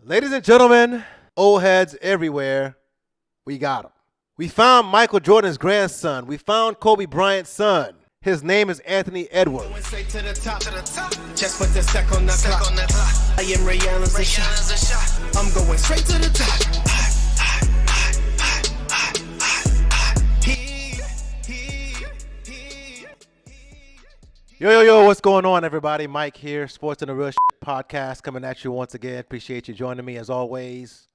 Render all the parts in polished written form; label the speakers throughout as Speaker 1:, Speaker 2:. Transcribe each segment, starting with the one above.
Speaker 1: Ladies and gentlemen, old heads everywhere, we got him. We found Michael Jordan's grandson. We found Kobe Bryant's son. His name is Anthony Edwards.
Speaker 2: Just put the stack on the clock. I am Ray Allen's a shot. I'm going straight to the top.
Speaker 1: Yo, what's going on, everybody? Mike here, Sports and the Real Shit podcast coming at you once again. Appreciate you joining me as always.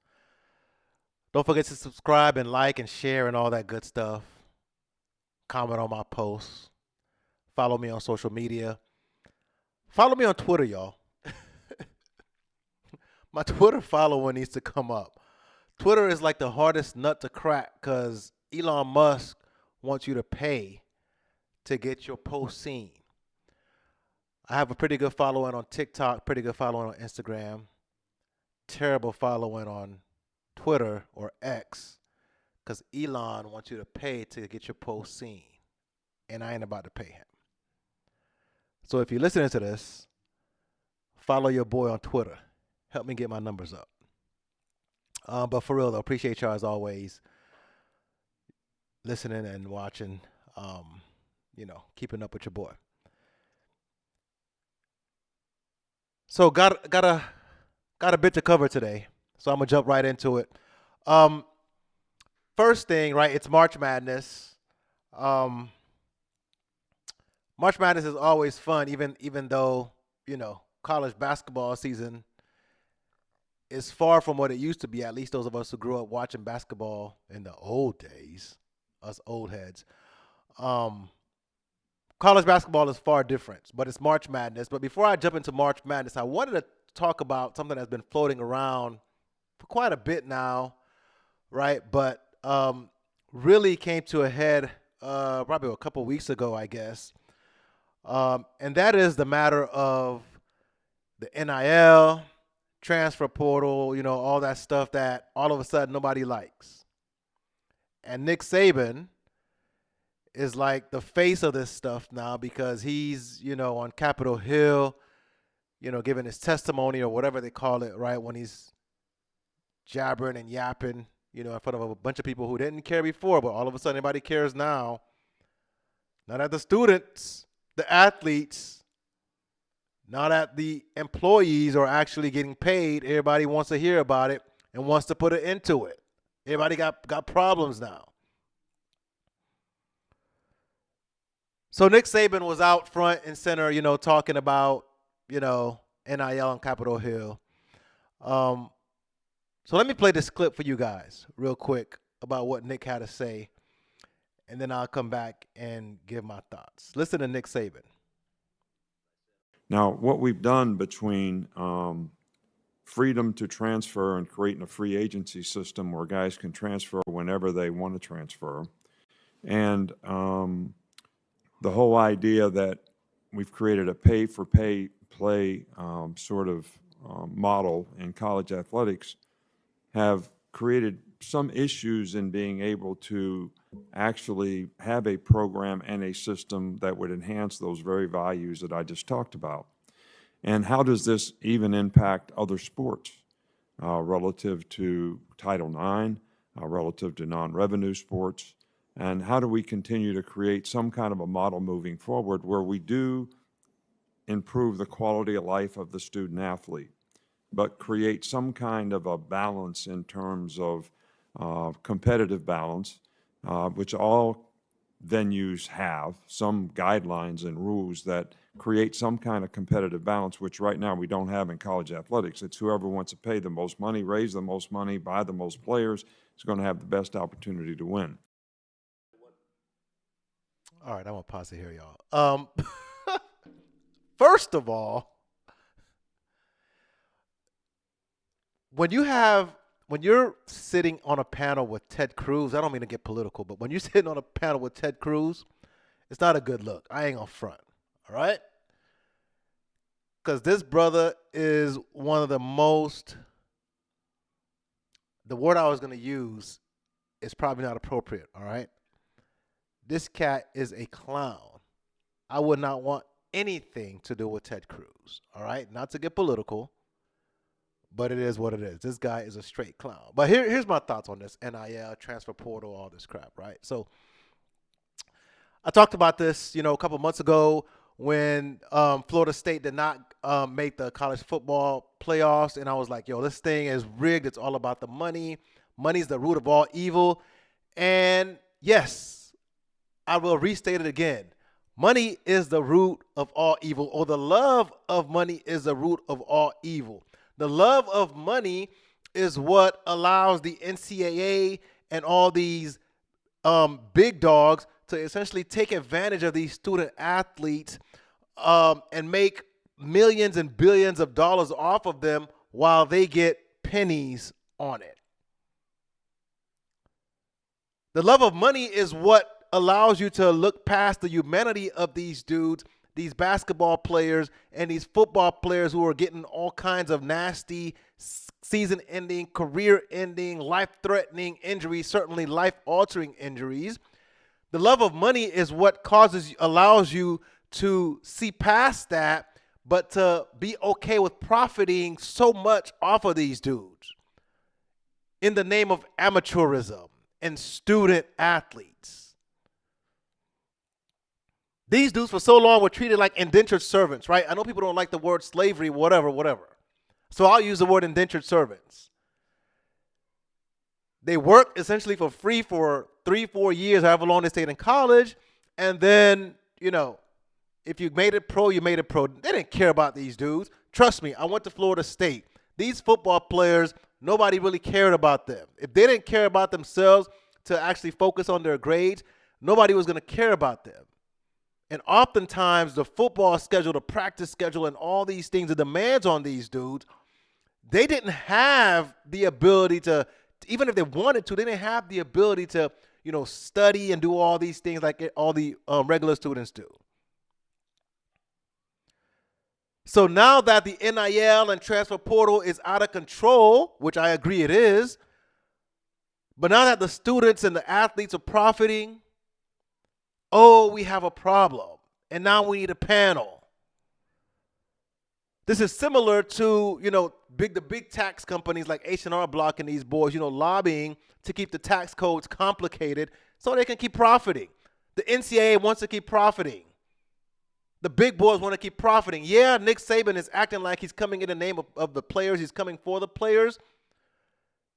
Speaker 1: Don't forget to subscribe and like and share and all that good stuff. Comment on my posts. Follow me on social media. Follow me on Twitter, y'all. My Twitter following needs to come up. Twitter is like the hardest nut to crack because Elon Musk wants you to pay to get your post seen. I have a pretty good following on TikTok, pretty good following on Instagram, terrible following on Twitter or X because Elon wants you to pay to get your post seen, and I ain't about to pay him. So if you're listening to this, follow your boy on Twitter. Help me get my numbers up. But for real, though, appreciate y'all as always listening and watching, keeping up with your boy. So got a bit to cover today, so I'm gonna jump right into it. First thing, right? It's March Madness. March Madness is always fun, even though college basketball season is far from what it used to be. At least those of us who grew up watching basketball in the old days, us old heads. College basketball is far different, but it's March Madness. But before I jump into March Madness, I wanted to talk about something that's been floating around for quite a bit now, right? But really came to a head probably a couple weeks ago, I guess. And that is the matter of the NIL, transfer portal, all that stuff that all of a sudden nobody likes. And Nick Saban is like the face of this stuff now because he's, on Capitol Hill, giving his testimony or whatever they call it, right? When he's jabbering and yapping, in front of a bunch of people who didn't care before, but all of a sudden everybody cares now. Not at the students, the athletes, not at the employees are actually getting paid. Everybody wants to hear about it and wants to put it into it. Everybody got problems now. So Nick Saban was out front and center, talking about, NIL on Capitol Hill. So let me play this clip for you guys real quick about what Nick had to say, and then I'll come back and give my thoughts. Listen to Nick Saban.
Speaker 3: Now, what we've done between freedom to transfer and creating a free agency system where guys can transfer whenever they want to transfer, and the whole idea that we've created a pay-for-play model in college athletics have created some issues in being able to actually have a program and a system that would enhance those very values that I just talked about. And how does this even impact other sports relative to Title IX, relative to non-revenue sports? And how do we continue to create some kind of a model moving forward where we do improve the quality of life of the student athlete, but create some kind of a balance in terms of competitive balance, which all venues have some guidelines and rules that create some kind of competitive balance, which right now we don't have in college athletics. It's whoever wants to pay the most money, raise the most money, buy the most players is going to have the best opportunity to win.
Speaker 1: All right, I'm going to pause it here, y'all. First of all, when you're sitting on a panel with Ted Cruz, I don't mean to get political, but when you're sitting on a panel with Ted Cruz, it's not a good look. I ain't gonna front, all right? Because this brother is one of the word I was gonna use is probably not appropriate, all right? This cat is a clown. I would not want anything to do with Ted Cruz, all right? Not to get political, But it is what it is. This guy is a straight clown. But here's my thoughts on this NIL, transfer portal, all this crap, right? So I talked about this, a couple months ago when Florida State did not make the college football playoffs. And I was like, yo, this thing is rigged. It's all about the money. Money's the root of all evil. And yes, I will restate it again. Money is the root of all evil, or the love of money is the root of all evil. The love of money is what allows the NCAA and all these big dogs to essentially take advantage of these student athletes and make millions and billions of dollars off of them while they get pennies on it. The love of money is what allows you to look past the humanity of these dudes, these basketball players, and these football players who are getting all kinds of nasty season-ending, career-ending, life-threatening injuries, certainly life-altering injuries. The love of money is what allows you to see past that, but to be okay with profiting so much off of these dudes in the name of amateurism and student athletes. These dudes for so long were treated like indentured servants, right? I know people don't like the word slavery, whatever. So I'll use the word indentured servants. They worked essentially for free for 3-4 years, however long they stayed in college. And then, if you made it pro, you made it pro. They didn't care about these dudes. Trust me, I went to Florida State. These football players, nobody really cared about them. If they didn't care about themselves to actually focus on their grades, nobody was going to care about them. And oftentimes the football schedule, the practice schedule, and all these things, the demands on these dudes, they didn't have the ability to, even if they wanted to, they didn't have the ability to, study and do all these things like all the regular students do. So now that the NIL and transfer portal is out of control, which I agree it is, but now that the students and the athletes are profiting, we have a problem, and now we need a panel. This is similar to, the big tax companies like H&R Block and these boys, lobbying to keep the tax codes complicated so they can keep profiting. The NCAA wants to keep profiting. The big boys want to keep profiting. Yeah, Nick Saban is acting like he's coming in the name of the players. He's coming for the players.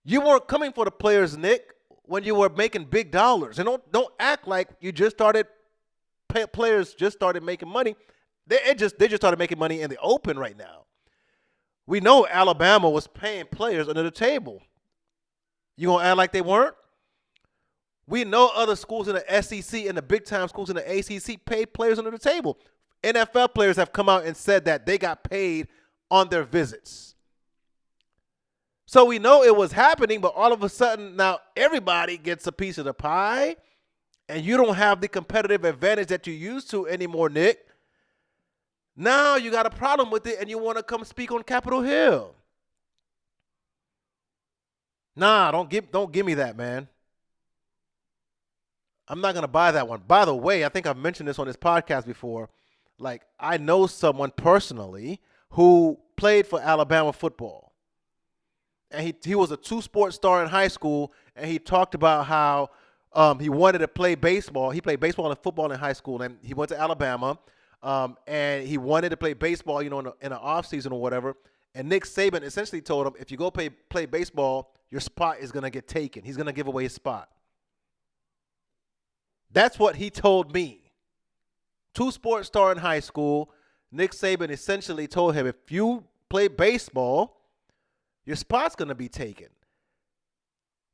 Speaker 1: You weren't coming for the players, Nick, when you were making big dollars. And don't act like you just started, players just started making money. They just started making money in the open right now. We know Alabama was paying players under the table. You gonna act like they weren't? We know other schools in the SEC and the big-time schools in the ACC paid players under the table. NFL players have come out and said that they got paid on their visits. So we know it was happening, but all of a sudden now everybody gets a piece of the pie, and you don't have the competitive advantage that you used to anymore, Nick. Now you got a problem with it, and you want to come speak on Capitol Hill. Nah, don't give me that, man. I'm not going to buy that one. By the way, I think I've mentioned this on this podcast before. Like, I know someone personally who played for Alabama football. And he was a two-sport star in high school, and he talked about how he wanted to play baseball. He played baseball and football in high school, and he went to Alabama, and he wanted to play baseball, in the offseason or whatever. And Nick Saban essentially told him, if you go play baseball, your spot is going to get taken. He's going to give away his spot. That's what he told me. Two-sport star in high school, Nick Saban essentially told him, if you play baseball, your spot's going to be taken.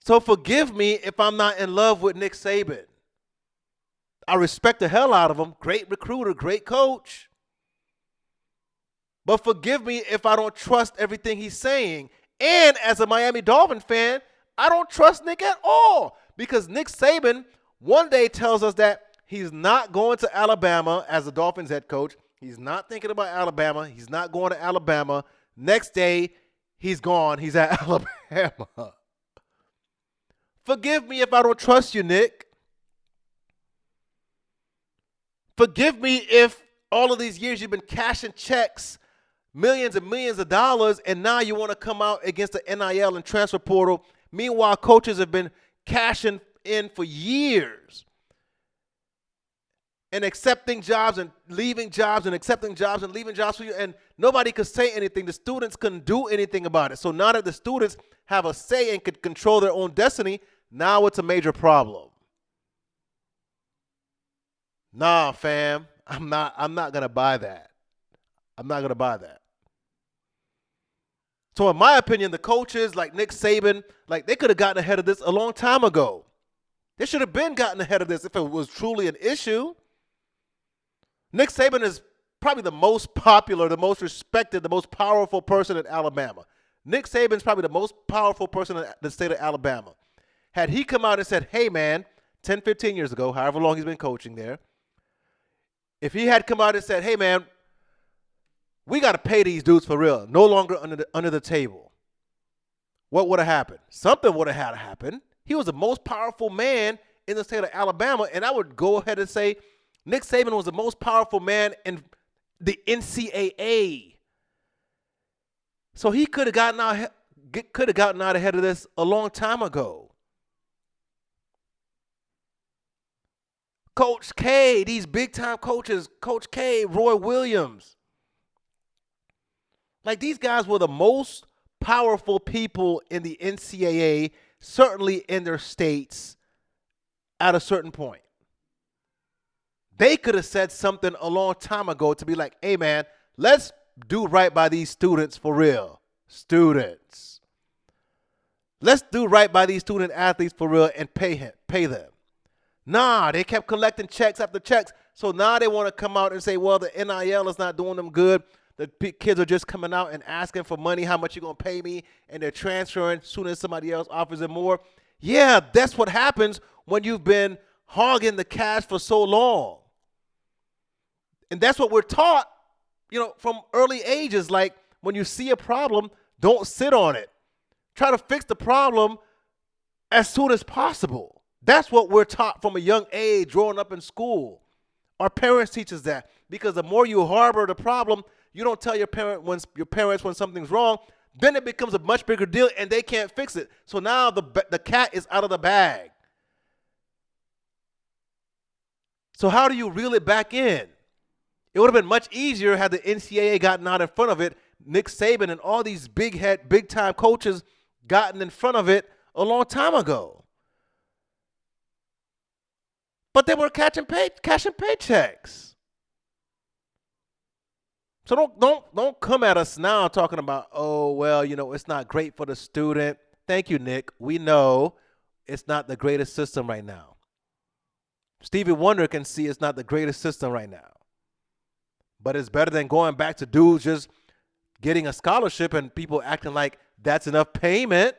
Speaker 1: So forgive me if I'm not in love with Nick Saban. I respect the hell out of him. Great recruiter, great coach. But forgive me if I don't trust everything he's saying. And as a Miami Dolphin fan, I don't trust Nick at all. Because Nick Saban one day tells us that he's not going to Alabama as the Dolphins head coach. He's not thinking about Alabama. He's not going to Alabama. Next day, he's gone. He's at Alabama. Forgive me if I don't trust you, Nick. Forgive me if all of these years you've been cashing checks, millions and millions of dollars, and now you want to come out against the NIL and transfer portal. Meanwhile, coaches have been cashing in for years and accepting jobs and leaving jobs and accepting jobs and leaving jobs for you, and nobody could say anything. The students couldn't do anything about it. So now that the students have a say and could control their own destiny, now it's a major problem. Nah, fam, I'm not gonna buy that. I'm not gonna buy that. So in my opinion, the coaches like Nick Saban, like they could have gotten ahead of this a long time ago. They should have been gotten ahead of this if it was truly an issue. Nick Saban is probably the most popular, the most respected, the most powerful person in Alabama. Nick Saban is probably the most powerful person in the state of Alabama. Had he come out and said, hey, man, 10, 15 years ago, however long he's been coaching there, if he had come out and said, hey, man, we got to pay these dudes for real, no longer under the table, what would have happened? Something would have had to happen. He was the most powerful man in the state of Alabama, and I would go ahead and say Nick Saban was the most powerful man in the NCAA. So he could have gotten out ahead of this a long time ago. Coach K, these big-time coaches, Coach K, Roy Williams. Like, these guys were the most powerful people in the NCAA, certainly in their states, at a certain point. They could have said something a long time ago to be like, hey, man, let's do right by these students for real. Students. Let's do right by these student athletes for real and pay them. Nah, they kept collecting checks after checks. So now they want to come out and say, well, the NIL is not doing them good. The kids are just coming out and asking for money, how much you going to pay me, and they're transferring as soon as somebody else offers them more. Yeah, that's what happens when you've been hogging the cash for so long. And that's what we're taught, from early ages. Like, when you see a problem, don't sit on it. Try to fix the problem as soon as possible. That's what we're taught from a young age growing up in school. Our parents teach us that, because the more you harbor the problem, you don't tell your parents when something's wrong, then it becomes a much bigger deal and they can't fix it. So now the cat is out of the bag. So how do you reel it back in? It would have been much easier had the NCAA gotten out in front of it. Nick Saban and all these big-time coaches gotten in front of it a long time ago. But they were cashing paychecks. So don't come at us now talking about, oh, well, it's not great for the student. Thank you, Nick. We know it's not the greatest system right now. Stevie Wonder can see it's not the greatest system right now. But it's better than going back to dudes just getting a scholarship and people acting like that's enough payment.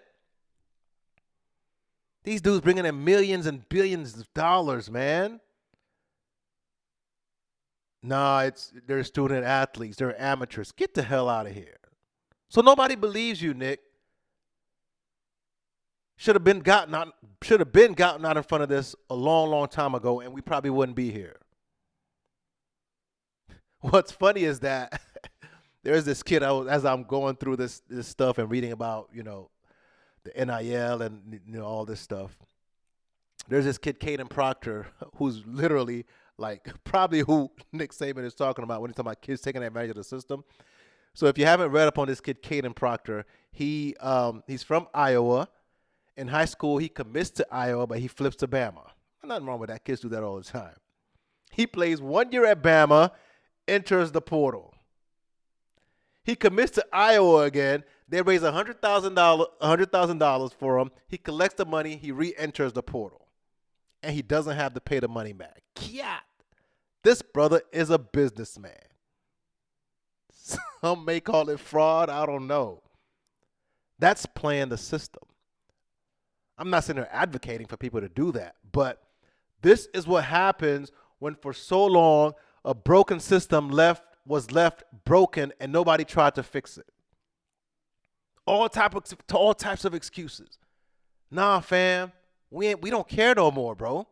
Speaker 1: These dudes bringing in millions and billions of dollars, man. Nah, they're student athletes. They're amateurs. Get the hell out of here. So nobody believes you, Nick. Should have been gotten out in front of this a long, long time ago, and we probably wouldn't be here. What's funny is that there's this kid, as I'm going through this stuff and reading about, the NIL and all this stuff. There's this kid, Caden Proctor, who's literally like probably who Nick Saban is talking about when he's talking about kids taking advantage of the system. So if you haven't read up on this kid, Caden Proctor, he's from Iowa. In high school, he commits to Iowa, but he flips to Bama. Nothing wrong with that. Kids do that all the time. He plays 1 year at Bama, enters the portal. He commits to Iowa again. They raise $100,000 for him. He collects the money. He re-enters the portal. And he doesn't have to pay the money back. Kiat. This brother is a businessman. Some may call it fraud. I don't know. That's playing the system. I'm not sitting there advocating for people to do that. But this is what happens when for so long a broken system was left broken and nobody tried to fix it. All types of excuses. Nah, fam, we don't care no more, bro.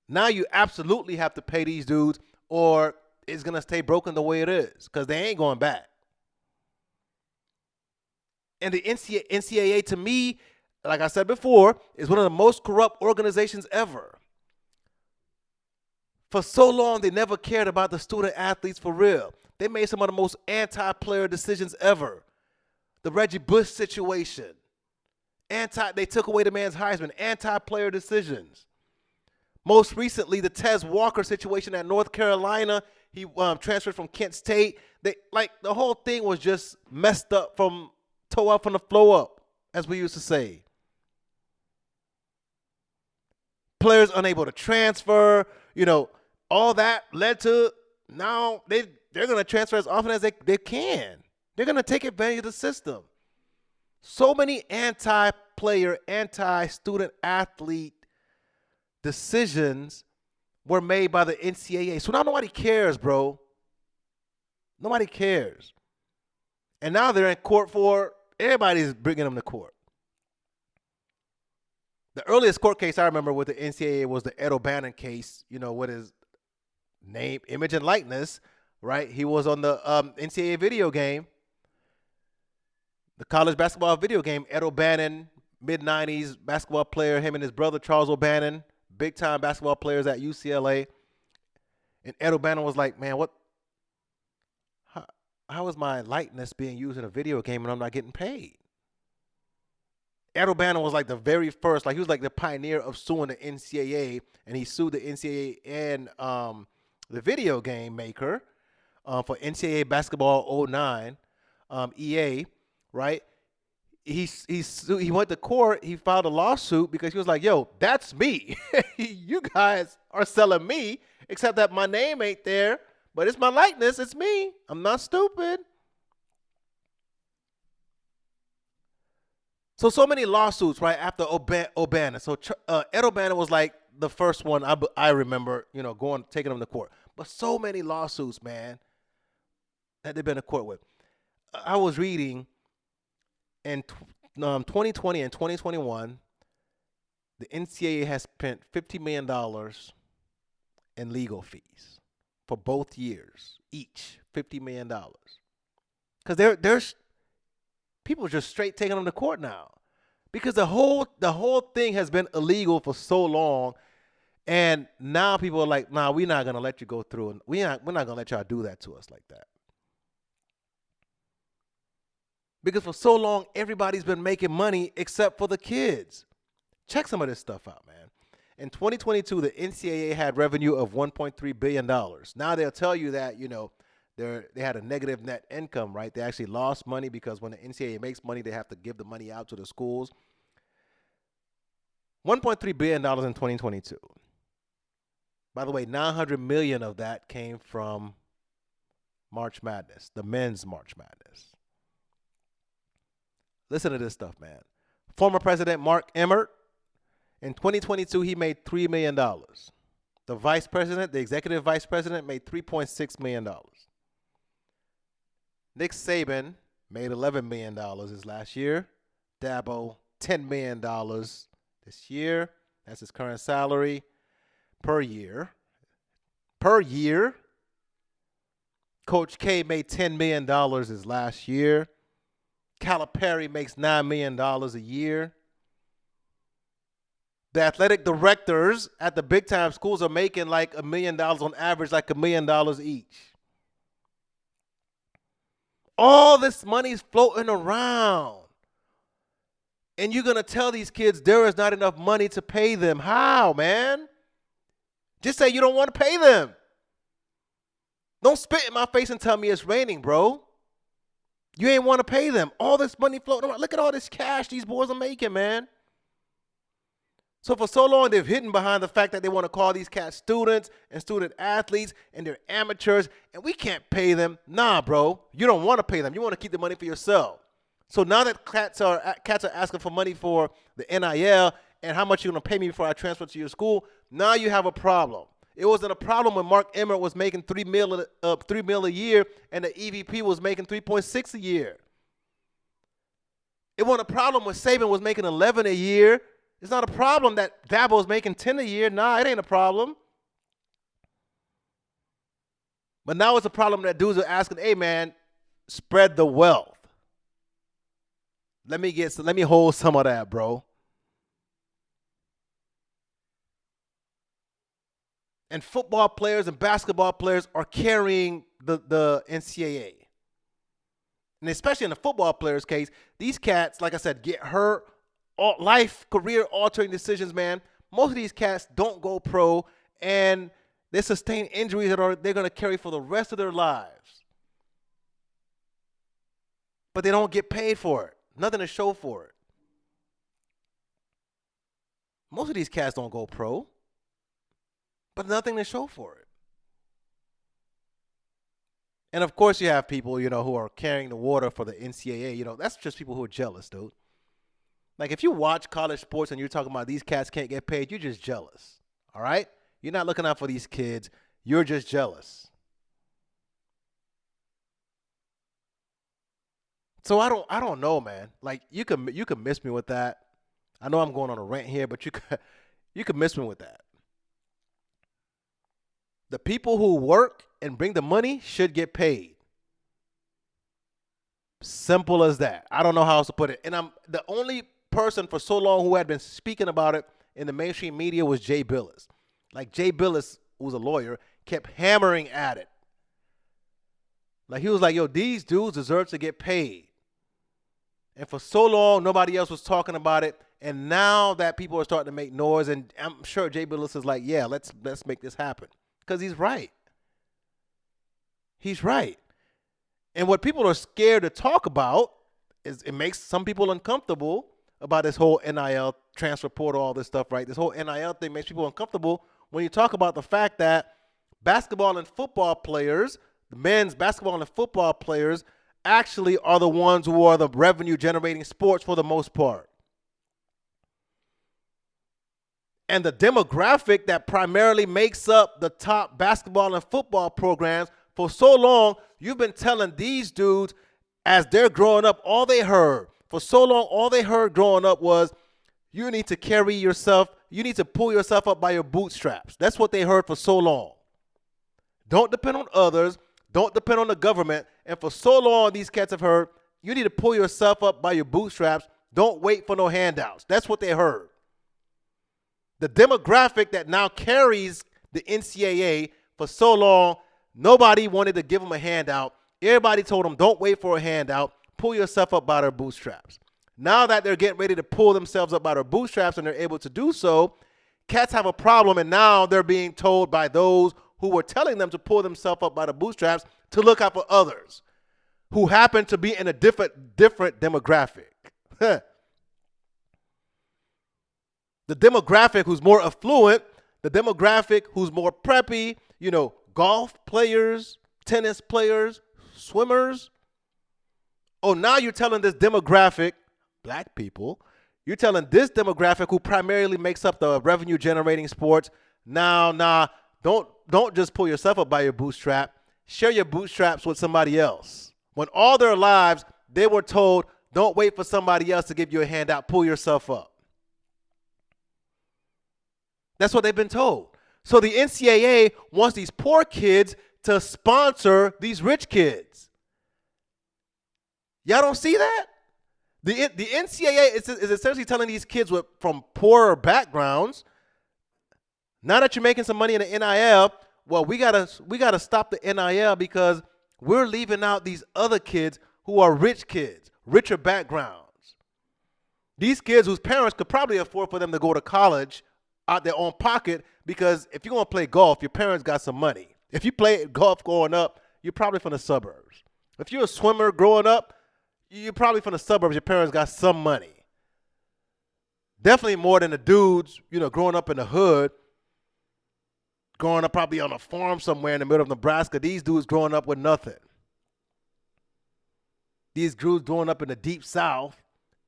Speaker 1: Now you absolutely have to pay these dudes or it's going to stay broken the way it is because they ain't going back. And the NCAA, to me, like I said before, is one of the most corrupt organizations ever. For so long, they never cared about the student athletes for real. They made some of the most anti-player decisions ever. The Reggie Bush situation. They took away the man's Heisman. Anti-player decisions. Most recently, the Tez Walker situation at North Carolina. He transferred from Kent State. The whole thing was just messed up from toe up from the flow up, as we used to say. Players unable to transfer, all that led to now they're going to transfer as often as they can. They're going to take advantage of the system. So many anti-player, anti-student athlete decisions were made by the NCAA. So now nobody cares, bro. Nobody cares. And now they're in court everybody's bringing them to court. The earliest court case I remember with the NCAA was the Ed O'Bannon case, with his name, image, and likeness, right? He was on the NCAA video game, the college basketball video game. Ed O'Bannon, mid-'90s basketball player, him and his brother Charles O'Bannon, big-time basketball players at UCLA. And Ed O'Bannon was like, man, how is my likeness being used in a video game and I'm not getting paid? Ed O'Bannon was like the very first, he was like the pioneer of suing the NCAA, and he sued the NCAA and the video game maker for NCAA Basketball 09, EA, right? He went to court. He filed a lawsuit because he was like, yo, that's me. You guys are selling me, except that my name ain't there, but it's my likeness. It's me. I'm not stupid. So many lawsuits, right, after O'Bannon. So Ed O'Bannon was like the first one I remember, taking him to court. But so many lawsuits, man, that they've been to court with. I was reading in 2020 and 2021, the NCAA has spent $50 million in legal fees for both years, each $50 million. Because there's people just straight taking them to court now, because the whole thing has been illegal for so long, and now people are like, nah, we're not gonna let you go through, and we're not gonna let y'all do that to us like that. Because for so long, everybody's been making money except for the kids. Check some of this stuff out, man. In 2022, the NCAA had revenue of $1.3 billion. Now they'll tell you that, they had a negative net income, right? They actually lost money because when the NCAA makes money, they have to give the money out to the schools. $1.3 billion in 2022. By the way, $900 million of that came from March Madness, the men's March Madness. Listen to this stuff, man. Former President Mark Emmert, in 2022, he made $3 million. The vice president, the executive vice president, made $3.6 million. Nick Saban made $11 million his last year. Dabo, $10 million this year. That's his current salary per year. Coach K made $10 million his last year. Calipari makes $9 million a year. The athletic directors at the big-time schools are making like $1 million on average, like $1 million each. All this money's floating around. And you're going to tell these kids there is not enough money to pay them. How, man? Just say you don't want to pay them. Don't spit in my face and tell me it's raining, bro. You ain't want to pay them. All this money floating around. Look at all this cash these boys are making, man. So for so long, they've hidden behind the fact that they want to call these cats students and student athletes, and they're amateurs, and we can't pay them. Nah, bro. You don't want to pay them. You want to keep the money for yourself. So now that cats are asking for money for the NIL and how much you're going to pay me before I transfer to your school, now you have a problem. It wasn't a problem when Mark Emmert was making $3 million a year and the EVP was making $3.6 a year. It wasn't a problem when Saban was making $11 a year. It's not a problem that Dabo is making $10 a year. Nah, it ain't a problem. But now it's a problem that dudes are asking, hey, man, spread the wealth. Let me hold some of that, bro. And football players and basketball players are carrying the NCAA. And especially in the football players' case, these cats, like I said, get hurt, life, career-altering decisions, man. Most of these cats don't go pro, and they sustain injuries that they're going to carry for the rest of their lives. But they don't get paid for it. Nothing to show for it. Most of these cats don't go pro, but nothing to show for it. And of course, you have people, who are carrying the water for the NCAA. That's just people who are jealous, dude. Like, if you watch college sports and you're talking about these cats can't get paid, you're just jealous. All right? You're not looking out for these kids. You're just jealous. So I don't know, man. Like, you can miss me with that. I know I'm going on a rant here, but you can miss me with that. The people who work and bring the money should get paid. Simple as that. I don't know how else to put it. And I'm the only person for so long who had been speaking about it in the mainstream media was Jay Billis. Like, Jay Billis, who's a lawyer, kept hammering at it. Like, he was like, yo, these dudes deserve to get paid. And for so long, nobody else was talking about it. And now that people are starting to make noise, and I'm sure Jay Billis is like, yeah, let's make this happen. Because he's right. He's right. And what people are scared to talk about is it makes some people uncomfortable about this whole NIL transfer portal, all this stuff, right? This whole NIL thing makes people uncomfortable when you talk about the fact that basketball and football players, the men's basketball and football players, actually are the ones who are the revenue-generating sports for the most part. And the demographic that primarily makes up the top basketball and football programs, for so long, you've been telling these dudes as they're growing up, all they heard growing up was, you need to carry yourself, you need to pull yourself up by your bootstraps. That's what they heard for so long. Don't depend on others. Don't depend on the government. And for so long, these cats have heard, you need to pull yourself up by your bootstraps. Don't wait for no handouts. That's what they heard. The demographic that now carries the NCAA for so long, nobody wanted to give them a handout. Everybody told them, don't wait for a handout. Pull yourself up by their bootstraps. Now that they're getting ready to pull themselves up by their bootstraps and they're able to do so, cats have a problem, and now they're being told by those who were telling them to pull themselves up by the bootstraps to look out for others who happen to be in a different demographic. The demographic who's more affluent, the demographic who's more preppy, golf players, tennis players, swimmers. Oh, now you're telling this demographic, black people, you're telling this demographic who primarily makes up the revenue generating sports, don't just pull yourself up by your bootstrap. Share your bootstraps with somebody else. When all their lives they were told, don't wait for somebody else to give you a handout, pull yourself up. That's what they've been told. So the NCAA wants these poor kids to sponsor these rich kids. Y'all don't see that? The NCAA is essentially telling these kids from poorer backgrounds, now that you're making some money in the NIL, well, we gotta stop the NIL because we're leaving out these other kids who are rich kids, richer backgrounds. These kids whose parents could probably afford for them to go to college out their own pocket, because if you're going to play golf, your parents got some money. If you play golf growing up, you're probably from the suburbs. If you're a swimmer growing up, you're probably from the suburbs. Your parents got some money. Definitely more than the dudes, growing up in the hood, growing up probably on a farm somewhere in the middle of Nebraska. These dudes growing up with nothing. These dudes growing up in the deep South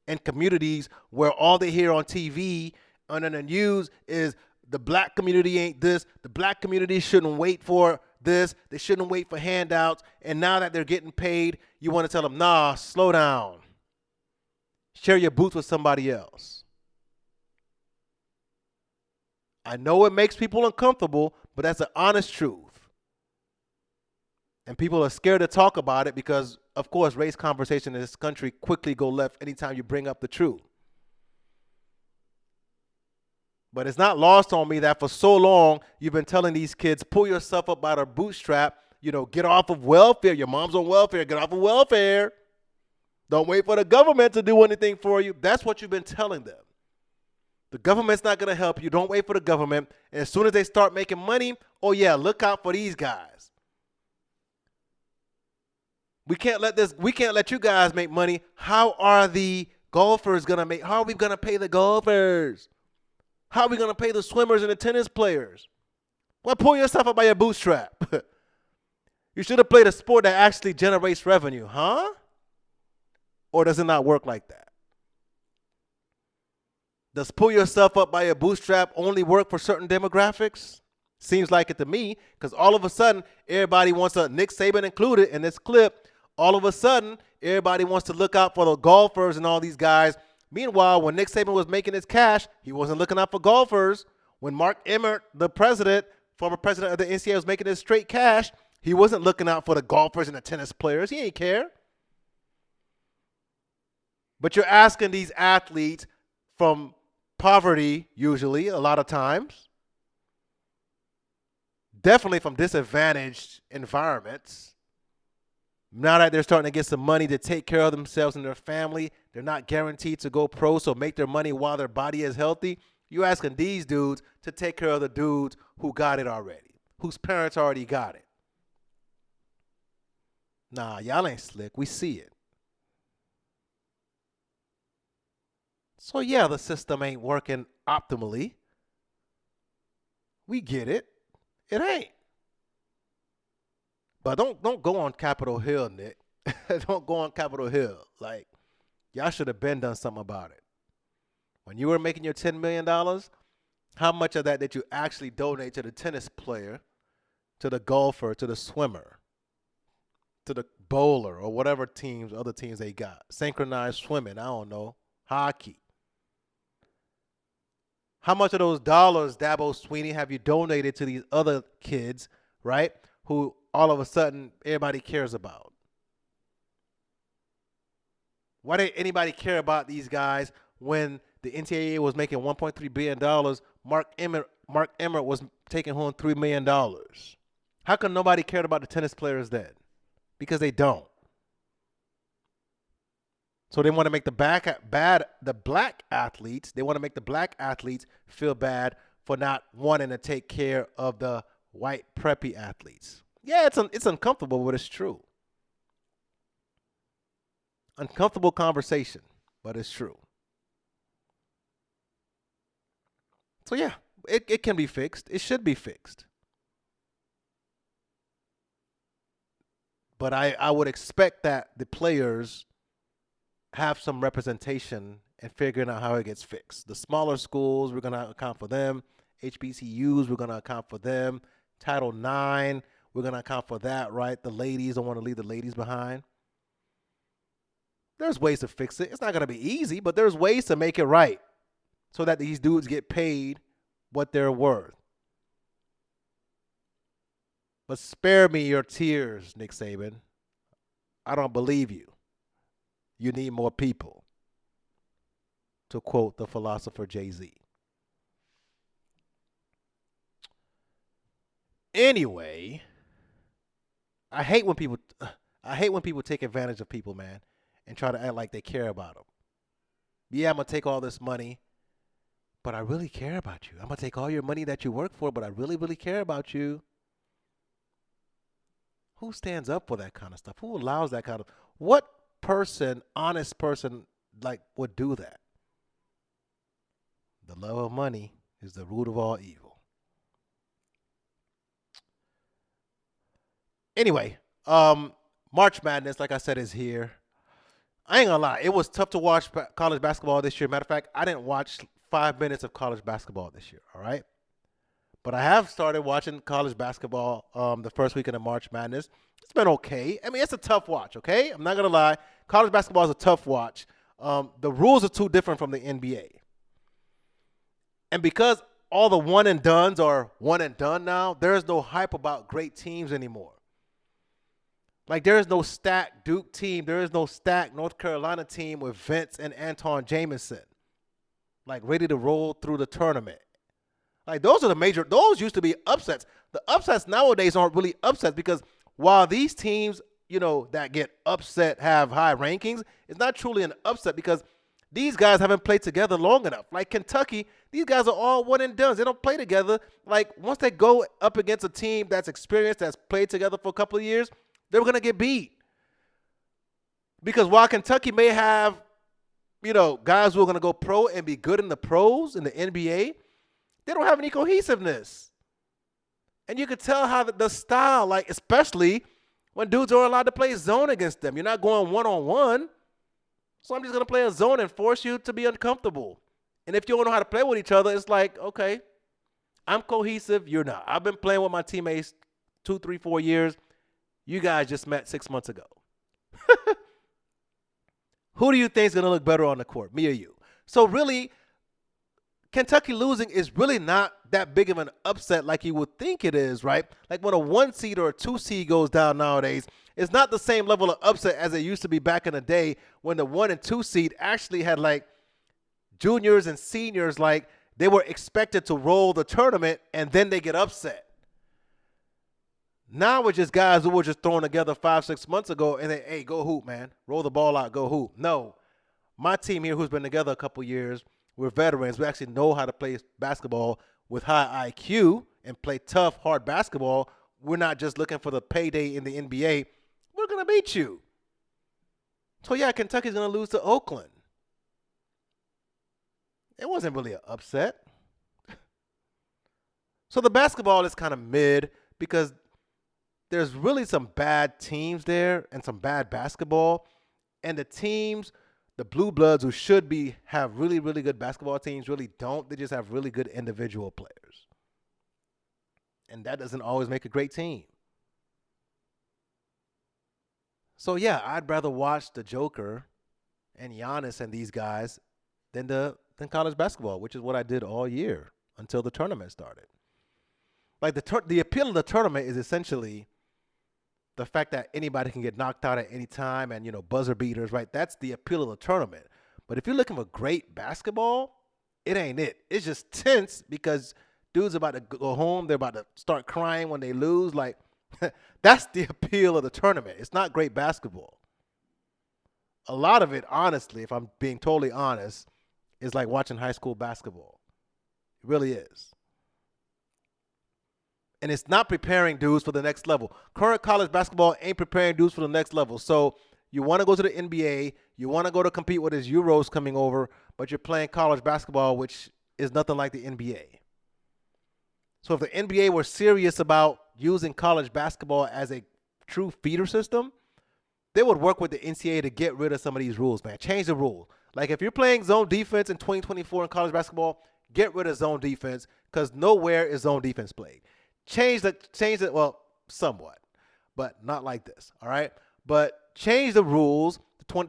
Speaker 1: in communities where all they hear on TV and in the news is the black community ain't this. The black community shouldn't wait for this. They shouldn't wait for handouts. And now that they're getting paid, you want to tell them, nah, slow down. Share your boots with somebody else. I know it makes people uncomfortable, but that's the honest truth. And people are scared to talk about it because, of course, race conversation in this country quickly go left anytime you bring up the truth. But it's not lost on me that for so long you've been telling these kids, pull yourself up by their bootstrap, get off of welfare. Your mom's on welfare. Get off of welfare. Don't wait for the government to do anything for you. That's what you've been telling them. The government's not going to help you. Don't wait for the government. And as soon as they start making money, oh yeah, look out for these guys. We can't let you guys make money. How are the golfers going to make? How are we going to pay the golfers? How are we going to pay the swimmers and the tennis players? Well, pull yourself up by your bootstrap. You should have played a sport that actually generates revenue, huh? Or does it not work like that? Does pull yourself up by your bootstrap only work for certain demographics? Seems like it to me, because all of a sudden, everybody wants Nick Saban included in this clip. All of a sudden, everybody wants to look out for the golfers and all these guys. Meanwhile, when Nick Saban was making his cash, he wasn't looking out for golfers. When Mark Emmert, the former president of the Ncaa, was making his straight cash, he wasn't looking out for the golfers and the tennis players. He ain't care. But you're asking these athletes from poverty, usually, a lot of times, definitely from disadvantaged environments. Now that they're starting to get some money to take care of themselves and their family, they're not guaranteed to go pro, so make their money while their body is healthy. You're asking these dudes to take care of the dudes who got it already, whose parents already got it. Nah, y'all ain't slick. We see it. So, yeah, the system ain't working optimally. We get it. It ain't. But don't go on Capitol Hill, Nick. Don't go on Capitol Hill. Like, y'all should have been done something about it. When you were making your $10 million, how much of that did you actually donate to the tennis player, to the golfer, to the swimmer, to the bowler, or whatever other teams they got? Synchronized swimming, I don't know, hockey. How much of those dollars, Dabo Swinney, have you donated to these other kids, right, who all of a sudden everybody cares about? Why did anybody care about these guys when the NCAA was making $1.3 billion? Mark Emmert was taking home $3 million. How come nobody cared about the tennis players then? Because they don't. So they want to make the black athletes. They want to make the black athletes feel bad for not wanting to take care of the white preppy athletes. Yeah, it's uncomfortable, but it's true. Uncomfortable conversation, but it's true. So yeah, it can be fixed. It should be fixed. But I would expect that the players have some representation in figuring out how it gets fixed. The smaller schools, we're going to account for them. HBCUs, we're going to account for them. Title IX, we're going to account for that, right? The ladies, don't want to leave the ladies behind. There's ways to fix it. It's not going to be easy, but there's ways to make it right so that these dudes get paid what they're worth. But spare me your tears, Nick Saban. I don't believe you. You need more people, to quote the philosopher Jay-Z. Anyway, I hate when people take advantage of people, man, and try to act like they care about them. Yeah, I'm going to take all this money, but I really care about you. I'm going to take all your money that you work for, but I really, really care about you. Who stands up for that kind of stuff? Who allows that kind of... What person, honest person, would do that? The love of money is the root of all evil. Anyway, March Madness, like I said, is here. I ain't gonna lie, it was tough to watch college basketball this year. Matter of fact, I didn't watch 5 minutes of college basketball this year, all right? But I have started watching college basketball the first weekend of March Madness. It's been okay. I mean, it's a tough watch, okay? I'm not going to lie. College basketball is a tough watch. The rules are too different from the NBA. And because all the one-and-dones are one and done now, there is no hype about great teams anymore. Like, there is no stacked Duke team. There is no stacked North Carolina team with Vince and Anton Jamison, like, ready to roll through the tournament. Like, those used to be upsets. The upsets nowadays aren't really upsets because while these teams, that get upset have high rankings, it's not truly an upset because these guys haven't played together long enough. Like Kentucky, these guys are all one and done. They don't play together. Like, once they go up against a team that's experienced, that's played together for a couple of years, they're going to get beat. Because while Kentucky may have, guys who are going to go pro and be good in the pros, in the NBA, they don't have any cohesiveness. And you could tell how the style, like, especially when dudes are allowed to play zone against them. You're not going one-on-one. So I'm just going to play a zone and force you to be uncomfortable. And if you don't know how to play with each other, it's like, okay, I'm cohesive. You're not. I've been playing with my teammates 2, 3, 4 years. You guys just met 6 months ago. Who do you think is going to look better on the court, me or you? So really, Kentucky losing is really not that big of an upset like you would think it is, right? Like when a 1 seed or a 2 seed goes down nowadays, it's not the same level of upset as it used to be back in the day when the 1 and 2 seed actually had like juniors and seniors, like they were expected to roll the tournament and then they get upset. Now it's just guys who were just thrown together 5, 6 months ago and they, hey, go hoop, man. Roll the ball out, go hoop. No, my team here who's been together a couple years, we're veterans. We actually know how to play basketball with high IQ and play tough, hard basketball. We're not just looking for the payday in the NBA. We're going to beat you. So, yeah, Kentucky's going to lose to Oakland. It wasn't really an upset. So the basketball is kind of mid because there's really some bad teams there and some bad basketball. And the teams, the Blue Bloods who should have really, really good basketball teams really don't. They just have really good individual players. And that doesn't always make a great team. So, yeah, I'd rather watch the Joker and Giannis and these guys than college basketball, which is what I did all year until the tournament started. Like, the appeal of the tournament is essentially the fact that anybody can get knocked out at any time and, buzzer beaters, right? That's the appeal of the tournament. But if you're looking for great basketball, it ain't it. It's just tense because dudes are about to go home. They're about to start crying when they lose. Like, that's the appeal of the tournament. It's not great basketball. A lot of it, honestly, if I'm being totally honest, is like watching high school basketball. It really is. And it's not preparing dudes for the next level. Current college basketball ain't preparing dudes for the next level. So you want to go to the NBA, you want to go to compete with his Euros coming over, but you're playing college basketball, which is nothing like the NBA. So if the NBA were serious about using college basketball as a true feeder system, they would work with the NCAA to get rid of some of these rules, man. Change the rule. Like if you're playing zone defense in 2024 in college basketball, get rid of zone defense because nowhere is zone defense played. Change it, well, somewhat, but not like this, all right? But change the rules,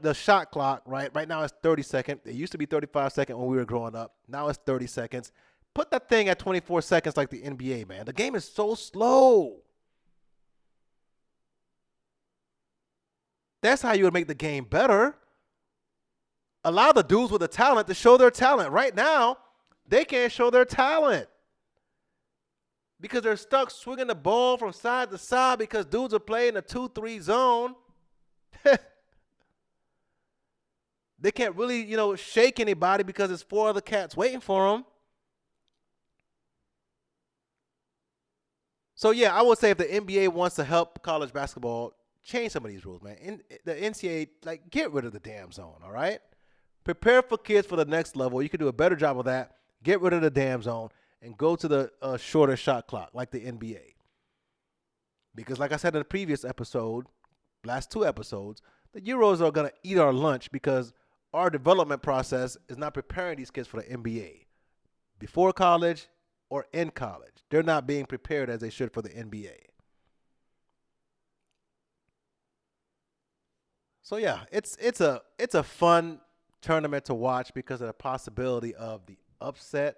Speaker 1: the shot clock, right? Right now it's 30 seconds. It used to be 35 seconds when we were growing up. Now it's 30 seconds. Put that thing at 24 seconds like the NBA, man. The game is so slow. That's how you would make the game better. Allow the dudes with the talent to show their talent. Right now, they can't show their talent because they're stuck swinging the ball from side to side because dudes are playing a 2-3 zone. They can't really, shake anybody because there's 4 other cats waiting for them. So, yeah, I would say if the NBA wants to help college basketball, change some of these rules, man. The NCAA, get rid of the damn zone, all right? Prepare for kids for the next level. You can do a better job of that. Get rid of the damn zone and go to the shorter shot clock like the NBA. Because like I said in the previous episode, last 2 episodes, the Euros are going to eat our lunch because our development process is not preparing these kids for the NBA. Before college or in college, they're not being prepared as they should for the NBA. So yeah, it's a fun tournament to watch because of the possibility of the upset,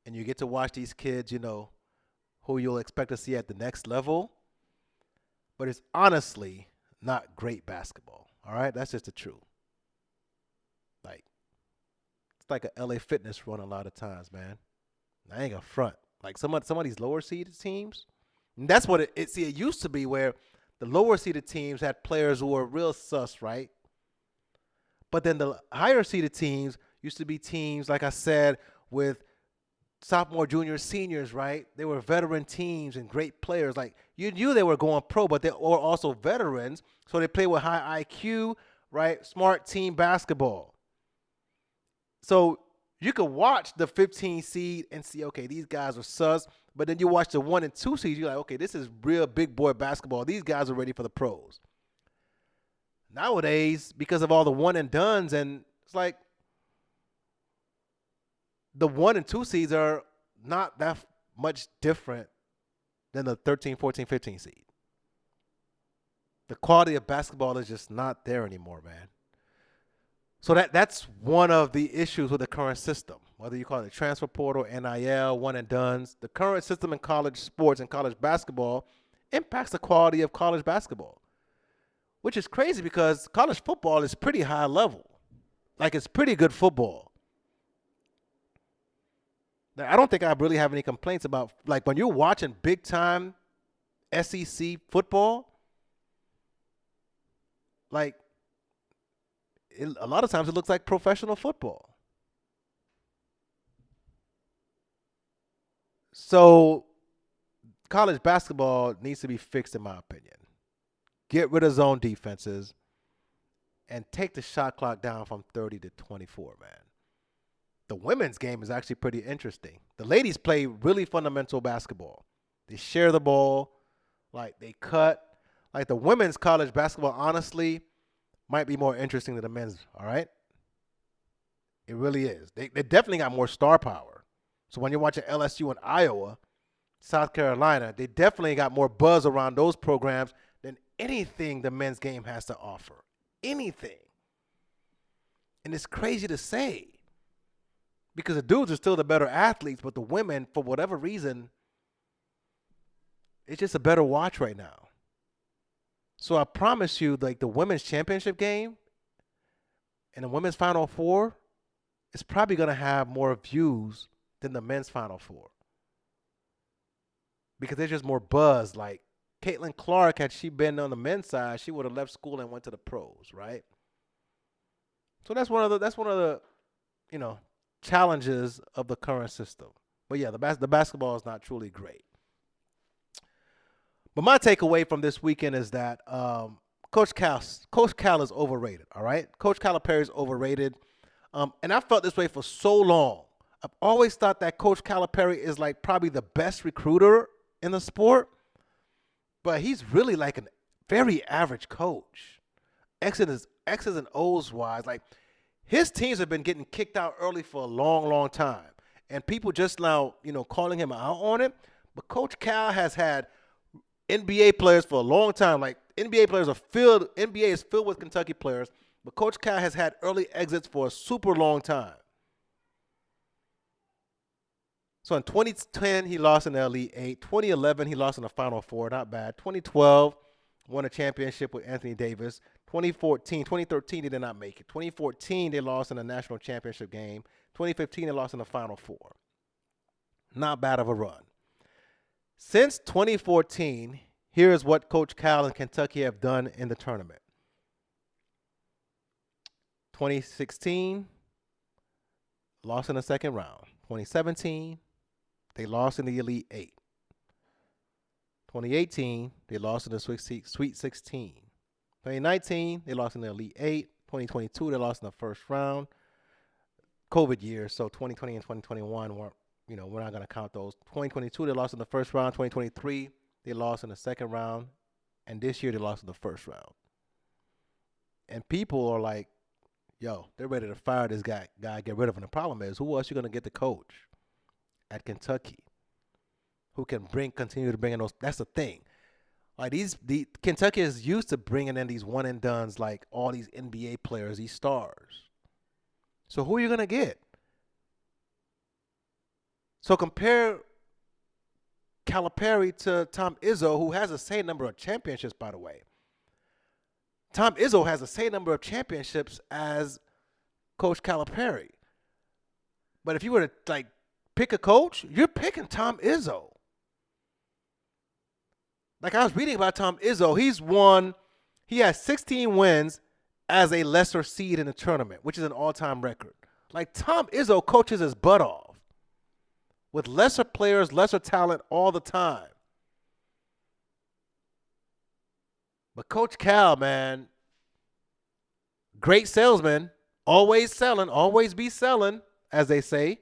Speaker 1: and you get to watch these kids, who you'll expect to see at the next level. but it's honestly not great basketball. All right, that's just the truth. Like it's like a LA Fitness run a lot of times, man. I ain't gonna front. Like some of these lower seeded teams, and that's what it used to be where the lower seeded teams had players who were real sus, right? But then the higher seeded teams used to be teams, like I said, with sophomore, junior, seniors, right? They were veteran teams and great players. Like you knew they were going pro, but they were also veterans, so they play with high IQ, right? Smart team basketball. So you could watch the 15 seed and see, okay, these guys are sus. But then you watch the 1 and 2 seeds, you're like, okay, this is real big boy basketball. These guys are ready for the pros. Nowadays, because of all the one and dones, and it's like the 1 and 2 seeds are not that much different than the 13, 14, 15 seed. The quality of basketball is just not there anymore, man. So that's one of the issues with the current system, whether you call it transfer portal, NIL, one and dones. The current system in college sports and college basketball impacts the quality of college basketball, which is crazy because college football is pretty high level. Like it's pretty good football. Now, I don't think I really have any complaints about, like when you're watching big time SEC football, like a lot of times it looks like professional football. So college basketball needs to be fixed, in my opinion. Get rid of zone defenses and take the shot clock down from 30 to 24, man. The women's game is actually pretty interesting. The ladies play really fundamental basketball. They share the ball, like they cut. Like the women's college basketball, honestly, might be more interesting than the men's, all right? It really is. They definitely got more star power. So when you're watching LSU and Iowa, South Carolina, they definitely got more buzz around those programs than anything the men's game has to offer. Anything. And it's crazy to say because the dudes are still the better athletes, but the women, for whatever reason, it's just a better watch right now. So I promise you, like the women's championship game and the women's Final Four is probably going to have more views than the men's Final Four. Because there's just more buzz. Like Caitlin Clark, had she been on the men's side, she would have left school and went to the pros, right? So that's one of the challenges of the current system. But yeah, the basketball is not truly great. But my takeaway from this weekend is that Coach Cal is overrated, all right? Coach Calipari is overrated. And I felt this way for so long. I've always thought that Coach Calipari is like probably the best recruiter in the sport. But he's really like a very average coach. X's and O's wise. Like his teams have been getting kicked out early for a long, long time. And people just now, calling him out on it. But Coach Cal has had NBA players for a long time. Like NBA is filled with Kentucky players, but Coach Cal has had early exits for a super long time. So in 2010, he lost in the Elite Eight. 2011, he lost in the Final Four. Not bad. 2012, won a championship with Anthony Davis. 2013, they did not make it. 2014, they lost in the national championship game. 2015, they lost in the Final Four. Not bad of a run. Since 2014, here's what Coach Cal and Kentucky have done in the tournament. 2016, lost in the second round. 2017, they lost in the Elite Eight. 2018, they lost in the Sweet 16. 2019, they lost in the Elite Eight. 2022, they lost in the first round. COVID year, so 2020 and 2021 weren't. We're not going to count those. 2022, they lost in the first round. 2023, they lost in the second round. And this year, they lost in the first round. And people are like, yo, they're ready to fire this guy, get rid of him. The problem is, who else you going to get the coach at Kentucky who can continue to bring in those? That's the thing. Like Kentucky is used to bringing in these one and dones, like all these NBA players, these stars. So who are you going to get? So compare Calipari to Tom Izzo, who has the same number of championships, by the way. Tom Izzo has the same number of championships as Coach Calipari. But if you were to like pick a coach, you're picking Tom Izzo. Like I was reading about Tom Izzo, he has 16 wins as a lesser seed in the tournament, which is an all-time record. Like Tom Izzo coaches his butt off with lesser players, lesser talent all the time. But Coach Cal, man, great salesman, always selling, always be selling, as they say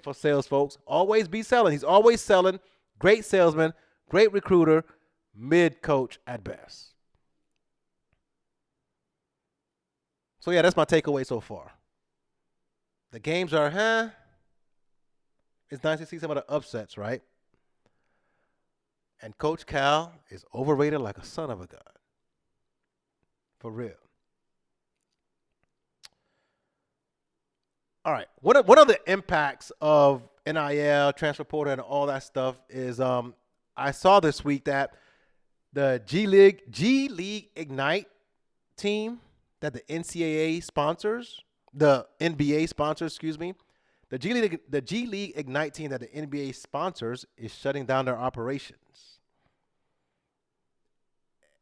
Speaker 1: for sales folks. Always be selling. He's always selling. Great salesman, great recruiter, mid-coach at best. So, yeah, that's my takeaway so far. The games are, It's nice to see some of the upsets, right? And Coach Cal is overrated like a son of a gun. For real. All right. What are the impacts of NIL, transfer portal, and all that stuff is I saw this week that the G League Ignite team that the NCAA sponsors, the NBA sponsors, excuse me, the G League Ignite team that the NBA sponsors is shutting down their operations.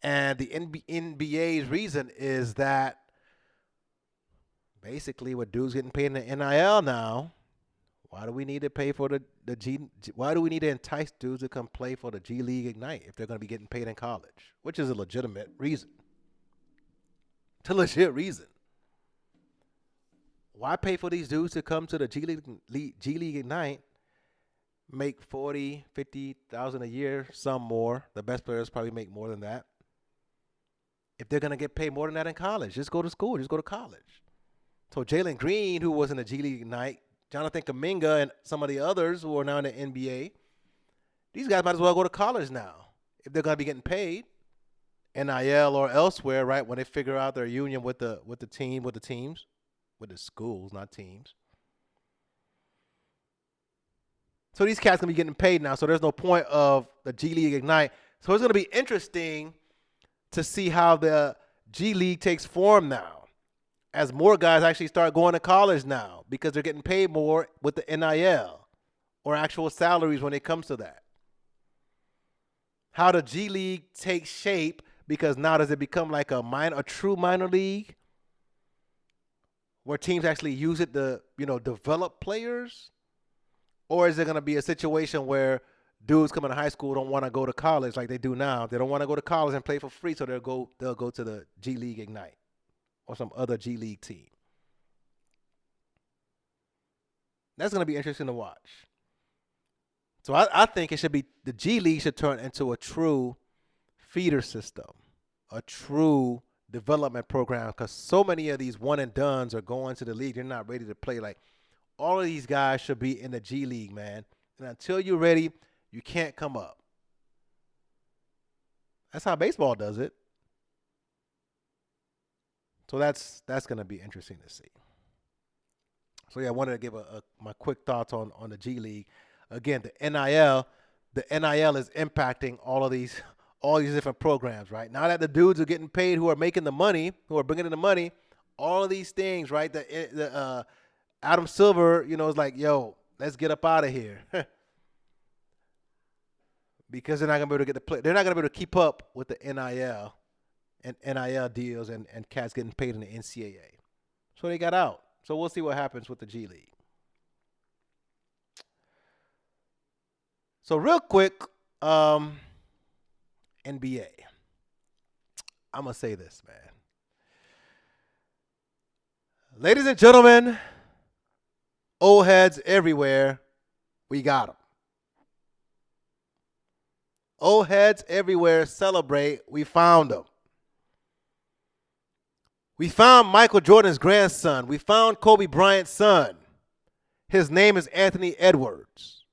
Speaker 1: And the NBA's reason is that basically with dudes getting paid in the NIL now, why do we need to pay for why do we need to entice dudes to come play for the G League Ignite if they're going to be getting paid in college? Which is a legitimate reason. It's a legit reason. Why pay for these dudes to come to the G League Ignite, make 40, 50,000 a year, some more. The best players probably make more than that. If they're going to get paid more than that in college, just go to school, just go to college. So Jalen Green, who was in the G League Ignite, Jonathan Kuminga, and some of the others who are now in the NBA, these guys might as well go to college now if they're going to be getting paid, NIL or elsewhere, right? When they figure out their union with the schools, not teams. So these cats going to be getting paid now, so there's no point of the G League Ignite. So it's going to be interesting to see how the G League takes form now, as more guys actually start going to college now because they're getting paid more with the NIL or actual salaries when it comes to that. How the G League takes shape, because now does it become like a true minor league where teams actually use it to, develop players? Or is it going to be a situation where dudes coming to high school don't want to go to college like they do now? They don't want to go to college and play for free, so they'll go to the G League Ignite or some other G League team. That's going to be interesting to watch. So I think the G League should turn into a true feeder system, a true development program, because so many of these one and dones are going to the league. They're not ready to play. Like, all of these guys should be in the G League, man. And until you're ready, you can't come up. That's how baseball does it. So that's going to be interesting to see. So, yeah, I wanted to give my quick thoughts on the G League. Again, the NIL is impacting all these different programs, right? Now that the dudes are getting paid, who are making the money, who are bringing in the money, all of these things, right? The Adam Silver, is like, yo, let's get up out of here. Because they're not going to be able to get the play. They're not going to be able to keep up with the NIL and NIL deals and cats getting paid in the NCAA. So they got out. So we'll see what happens with the G League. So real quick, NBA. I'm going to say this, man. Ladies and gentlemen, old heads everywhere, we got them. Old heads everywhere celebrate, we found them. We found Michael Jordan's grandson. We found Kobe Bryant's son. His name is Anthony Edwards.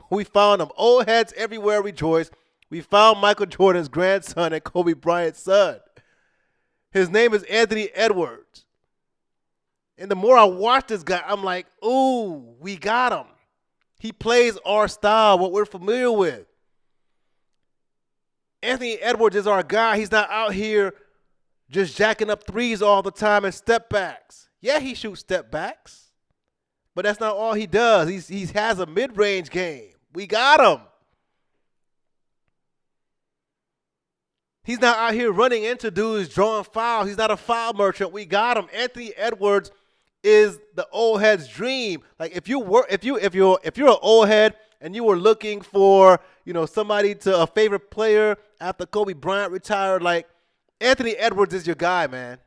Speaker 1: We found him. Old heads everywhere rejoice. We found Michael Jordan's grandson and Kobe Bryant's son. His name is Anthony Edwards. And the more I watch this guy, I'm like, ooh, we got him. He plays our style, what we're familiar with. Anthony Edwards is our guy. He's not out here just jacking up threes all the time and step backs. Yeah, he shoots step backs, but that's not all he does. He has a mid-range game. We got him. He's not out here running into dudes, drawing fouls. He's not a foul merchant. We got him. Anthony Edwards is the old head's dream. Like if you're an old head and you were looking for, somebody a favorite player after Kobe Bryant retired, like Anthony Edwards is your guy, man.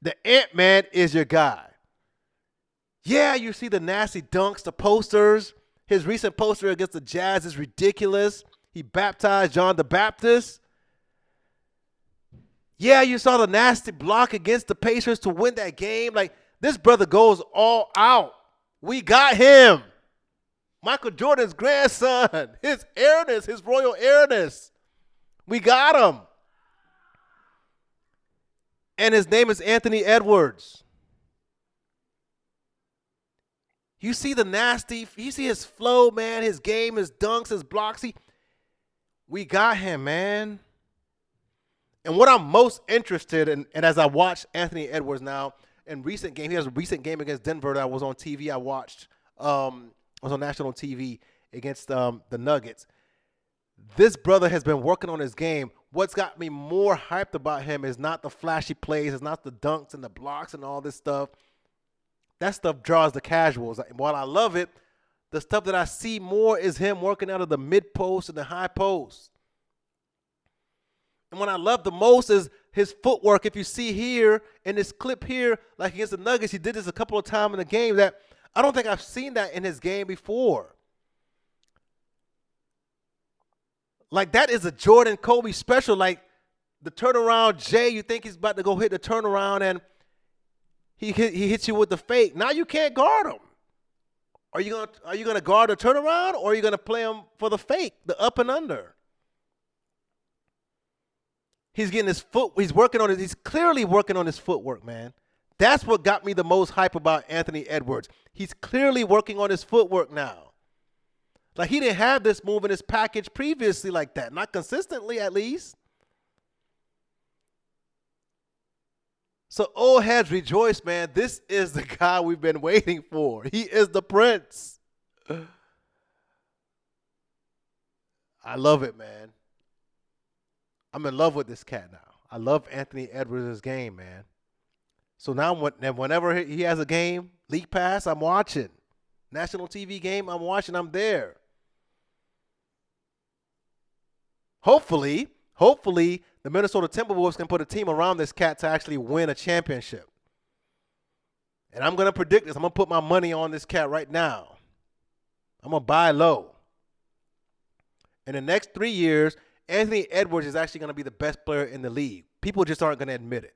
Speaker 1: The Ant-Man is your guy. Yeah, you see the nasty dunks, the posters. His recent poster against the Jazz is ridiculous. He baptized John the Baptist. Yeah, you saw the nasty block against the Pacers to win that game. Like, this brother goes all out. We got him. Michael Jordan's grandson. His heirness, his royal heirness. We got him. And his name is Anthony Edwards. You see the nasty, you see his flow, man, his game, his dunks, his blocks. We got him, man. And what I'm most interested in, and as I watch Anthony Edwards now in recent game, he has a recent game against Denver that was on TV. I watched, was on national TV against the Nuggets. This brother has been working on his game. What's got me more hyped about him is not the flashy plays, it's not the dunks and the blocks and all this stuff. That stuff draws the casuals. While I love it, the stuff that I see more is him working out of the mid post and the high post. And what I love the most is his footwork. If you see here in this clip here, like against the Nuggets, he did this a couple of times in the game that I don't think I've seen that in his game before. Like, that is a Jordan Kobe special. Like, the turnaround Jay, you think he's about to go hit the turnaround, and he hits you with the fake. Now you can't guard him. Are you gonna guard the turnaround, or are you gonna play him for the fake, the up and under? He's getting his foot. He's working on it. He's clearly working on his footwork, man. That's what got me the most hype about Anthony Edwards. He's clearly working on his footwork now. Like, he didn't have this move in his package previously like that. Not consistently, at least. So, old heads rejoice, man. This is the guy we've been waiting for. He is the prince. I love it, man. I'm in love with this cat now. I love Anthony Edwards' game, man. So now whenever he has a game, League Pass, I'm watching. National TV game, I'm watching. I'm there. Hopefully, the Minnesota Timberwolves can put a team around this cat to actually win a championship. And I'm going to predict this. I'm going to put my money on this cat right now. I'm going to buy low. In the next 3 years, Anthony Edwards is actually going to be the best player in the league. People just aren't going to admit it.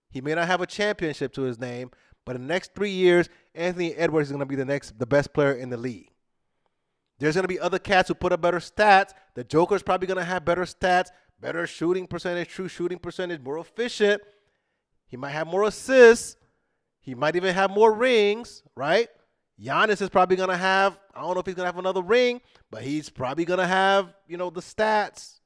Speaker 1: He may not have a championship to his name, but in the next 3 years, Anthony Edwards is going to be the best player in the league. There's going to be other cats who put up better stats. The Joker's probably going to have better stats, better shooting percentage, true shooting percentage, more efficient. He might have more assists. He might even have more rings, right? Giannis is probably going to have, I don't know if he's going to have another ring, but he's probably going to have, the stats.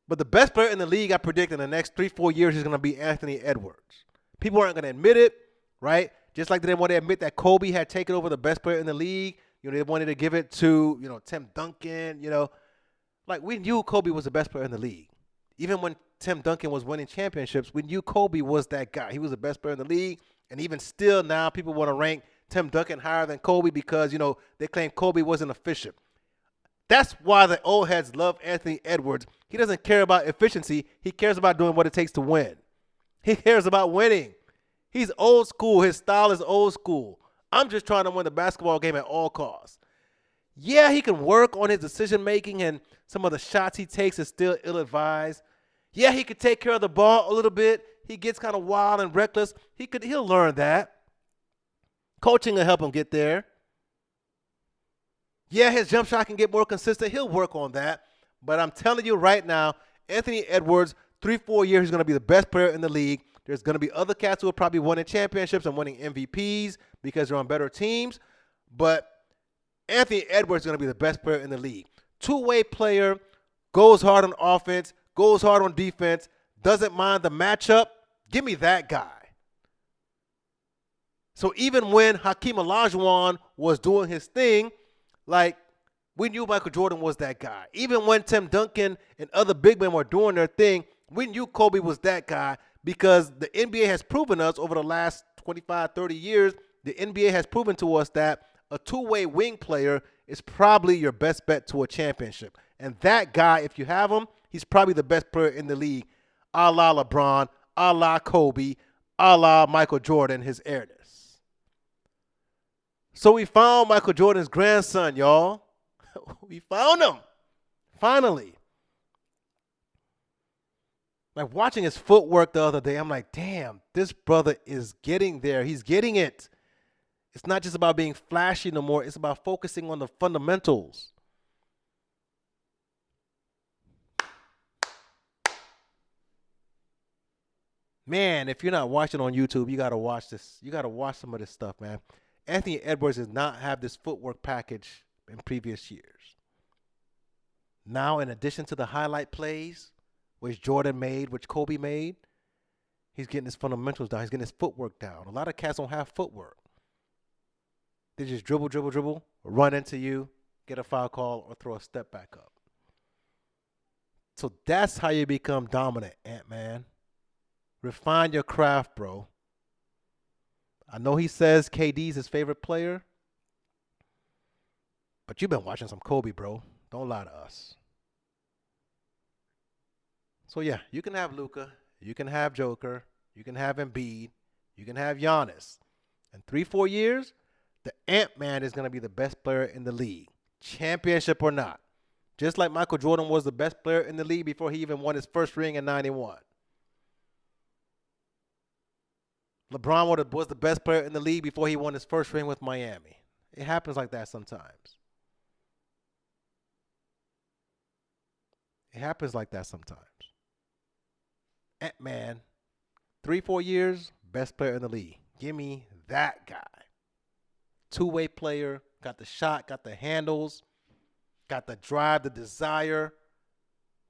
Speaker 1: But the best player in the league, I predict in the next 3-4 years, is going to be Anthony Edwards. People aren't going to admit it, right? Just like they didn't want to admit that Kobe had taken over the best player in the league. They wanted to give it to, Tim Duncan, Like, we knew Kobe was the best player in the league. Even when Tim Duncan was winning championships, we knew Kobe was that guy. He was the best player in the league. And even still now, people want to rank Tim Duncan higher than Kobe because, they claim Kobe wasn't efficient. That's why the old heads love Anthony Edwards. He doesn't care about efficiency. He cares about doing what it takes to win. He cares about winning. He's old school. His style is old school. I'm just trying to win the basketball game at all costs. Yeah, he can work on his decision-making, and some of the shots he takes is still ill-advised. Yeah, he could take care of the ball a little bit. He gets kind of wild and reckless. He'll learn that. Coaching will help him get there. Yeah, his jump shot can get more consistent. He'll work on that. But I'm telling you right now, Anthony Edwards, 3-4 years, he's going to be the best player in the league. There's going to be other cats who are probably winning championships and winning MVPs because they're on better teams. But Anthony Edwards is going to be the best player in the league. Two-way player, goes hard on offense, goes hard on defense, doesn't mind the matchup. Give me that guy. So even when Hakeem Olajuwon was doing his thing, like, we knew Michael Jordan was that guy. Even when Tim Duncan and other big men were doing their thing, we knew Kobe was that guy because the NBA has proven us over the last 25, 30 years, the NBA has proven to us that a two-way wing player is probably your best bet to a championship. And that guy, if you have him, he's probably the best player in the league, a la LeBron, a la Kobe, a la Michael Jordan, his heirness. So we found Michael Jordan's grandson, y'all. We found him. Finally. Like, watching his footwork the other day, I'm like, damn, this brother is getting there. He's getting it. It's not just about being flashy no more. It's about focusing on the fundamentals. Man, if you're not watching on YouTube, you got to watch this. You got to watch some of this stuff, man. Anthony Edwards does not have this footwork package in previous years. Now, in addition to the highlight plays, which Jordan made, which Kobe made, he's getting his fundamentals down. He's getting his footwork down. A lot of cats don't have footwork. They just dribble, run into you, get a foul call, or throw a step back up. So that's how you become dominant, Ant-Man. Refine your craft, bro. I know he says KD's his favorite player, but you've been watching some Kobe, bro. Don't lie to us. So, yeah, you can have Luka. You can have Joker. You can have Embiid. You can have Giannis. In 3-4 years, the Ant-Man is going to be the best player in the league, championship or not. Just like Michael Jordan was the best player in the league before he even won his first ring in 91. LeBron was the best player in the league before he won his first ring with Miami. It happens like that sometimes. It happens like that sometimes. Ant-Man, 3-4 years, best player in the league. Give me that guy. Two-way player, got the shot, got the handles, got the drive, the desire,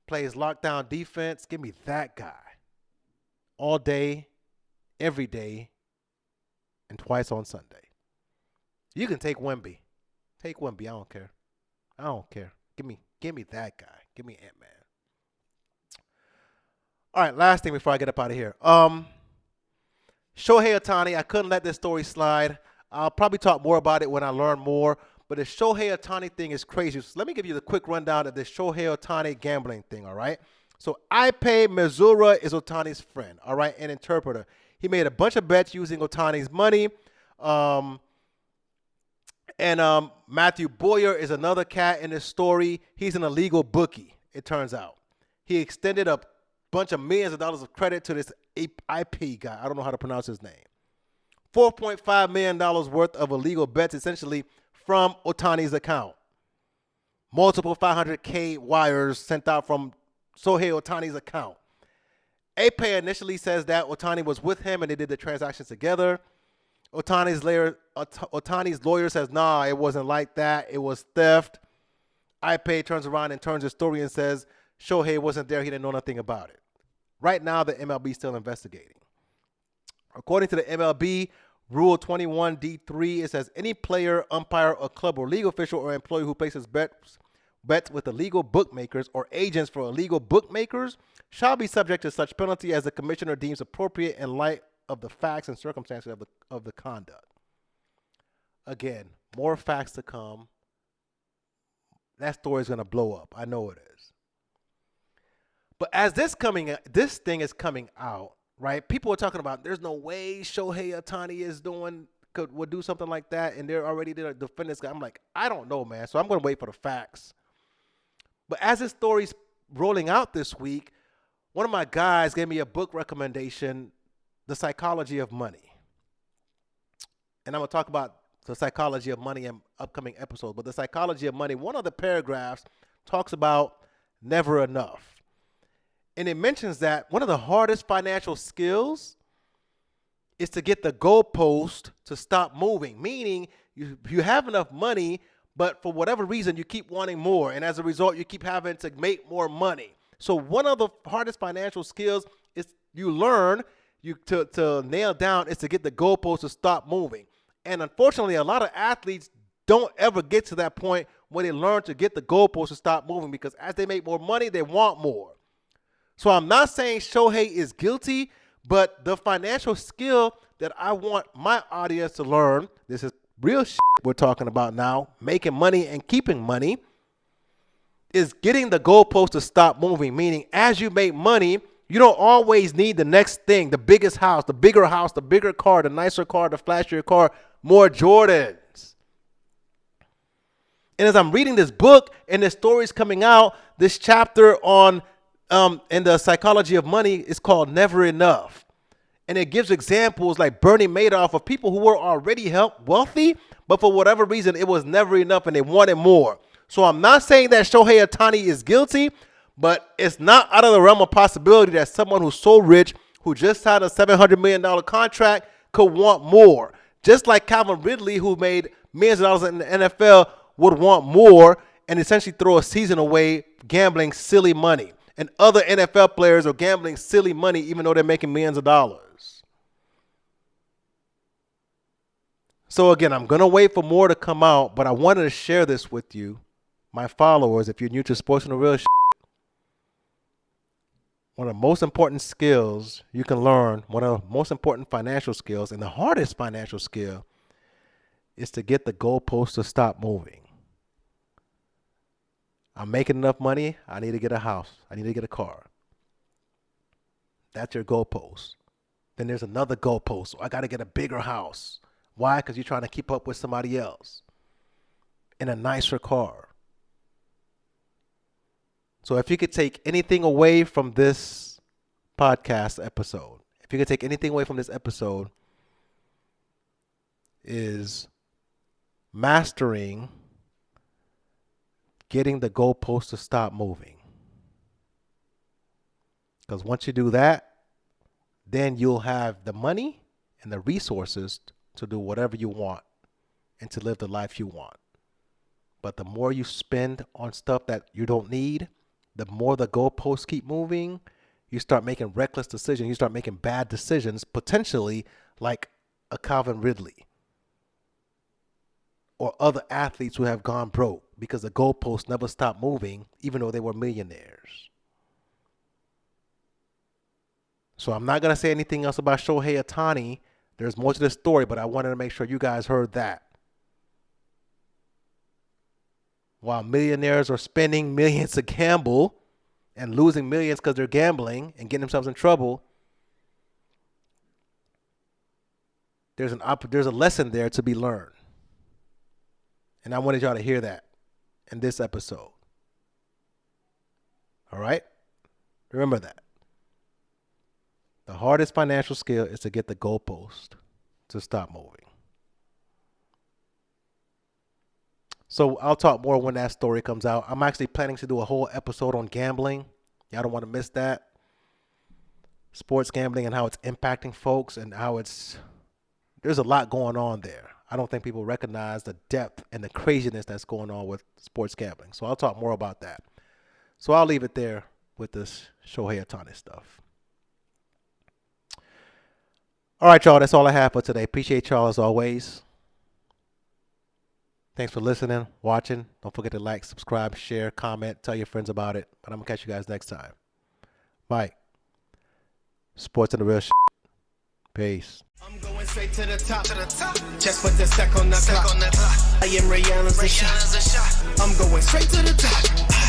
Speaker 1: plays lockdown defense. Give me that guy. All day, every day, and twice on Sunday. You can take Wemby. Take Wemby. I don't care. I don't care. Give me that guy. Give me Ant-Man. All right, last thing before I get up out of here. Shohei Ohtani, I couldn't let this story slide. I'll probably talk more about it when I learn more. But the Shohei Ohtani thing is crazy. So let me give you the quick rundown of this Shohei Ohtani gambling thing, all right? So Ipe Mizura is Ohtani's friend, all right, an interpreter. He made a bunch of bets using Ohtani's money. And Matthew Boyer is another cat in this story. He's an illegal bookie, it turns out. He extended a bunch of millions of dollars of credit to this IP guy. I don't know how to pronounce his name. $4.5 million worth of illegal bets, essentially, from Ohtani's account. Multiple 500K wires sent out from Shohei Ohtani's account. Ape initially says that Ohtani was with him and they did the transactions together. Ohtani's lawyer says, nah, it wasn't like that. It was theft. Ipe turns around and turns the story and says Shohei wasn't there. He didn't know nothing about it. Right now, the MLB is still investigating. According to the MLB, Rule 21D3, it says any player, umpire, or club or legal official or employee who places bets with illegal bookmakers or agents for illegal bookmakers shall be subject to such penalty as the commissioner deems appropriate in light of the facts and circumstances of the conduct. Again, more facts to come. That story is going to blow up. I know it is. But as this thing is coming out, right? People are talking about there's no way Shohei Ohtani would do something like that, and they're already there to defend this guy. I'm like, I don't know, man. So I'm going to wait for the facts. But as this story's rolling out this week, one of my guys gave me a book recommendation, The Psychology of Money. And I'm going to talk about the psychology of money in upcoming episodes. But The Psychology of Money, one of the paragraphs talks about never enough. And it mentions that one of the hardest financial skills is to get the goalpost to stop moving, meaning you have enough money, but for whatever reason, you keep wanting more. And as a result, you keep having to make more money. So one of the hardest financial skills is you learn to nail down is to get the goalpost to stop moving. And unfortunately, a lot of athletes don't ever get to that point where they learn to get the goalpost to stop moving, because as they make more money, they want more. So I'm not saying Shohei is guilty, but the financial skill that I want my audience to learn, this is real shit we're talking about now, making money and keeping money, is getting the goalpost to stop moving. Meaning, as you make money, you don't always need the next thing, the biggest house, the bigger car, the nicer car, the flashier car, more Jordans. And as I'm reading this book and the stories coming out, this chapter on in the psychology of money is called Never Enough. And it gives examples like Bernie Madoff of people who were already wealthy, but for whatever reason, it was never enough and they wanted more. So I'm not saying that Shohei Ohtani is guilty, but it's not out of the realm of possibility that someone who's so rich, who just signed a $700 million contract, could want more. Just like Calvin Ridley, who made millions of dollars in the NFL, would want more and essentially throw a season away gambling silly money. And other NFL players are gambling silly money even though they're making millions of dollars. So again, I'm going to wait for more to come out, but I wanted to share this with you, my followers. If you're new to Sports and the Real shit, one of the most important skills you can learn, one of the most important financial skills, and the hardest financial skill, is to get the goalpost to stop moving. I'm making enough money, I need to get a house, I need to get a car. That's your goalpost. Then there's another goalpost. So I got to get a bigger house. Why? Because you're trying to keep up with somebody else in a nicer car. So if you could take anything away from this podcast episode, if you could take anything away from this episode, is mastering getting the goalpost to stop moving. Because once you do that, then you'll have the money and the resources to do whatever you want and to live the life you want. But the more you spend on stuff that you don't need, the more the goalposts keep moving, you start making reckless decisions. You start making bad decisions, potentially like a Calvin Ridley or other athletes who have gone broke because the goalposts never stopped moving, even though they were millionaires. So I'm not going to say anything else about Shohei Ohtani. There's more to this story, but I wanted to make sure you guys heard that. While millionaires are spending millions to gamble and losing millions because they're gambling and getting themselves in trouble, there's a lesson there to be learned. And I wanted y'all to hear that in this episode. All right? Remember that. The hardest financial skill is to get the goalpost to stop moving. So I'll talk more when that story comes out. I'm actually planning to do a whole episode on gambling. Y'all don't want to miss that. Sports gambling and how it's impacting folks and how there's a lot going on there. I don't think people recognize the depth and the craziness that's going on with sports gambling. So I'll talk more about that. So I'll leave it there with this Shohei Ohtani stuff. All right, y'all. That's all I have for today. Appreciate y'all as always. Thanks for listening, watching. Don't forget to like, subscribe, share, comment, tell your friends about it. But I'm going to catch you guys next time. Bye. Sports and the Real shit. Peace.
Speaker 2: I'm going straight to the top. Just put the stack on the clock. I am Ray Allen's a shot. I'm going straight to the top.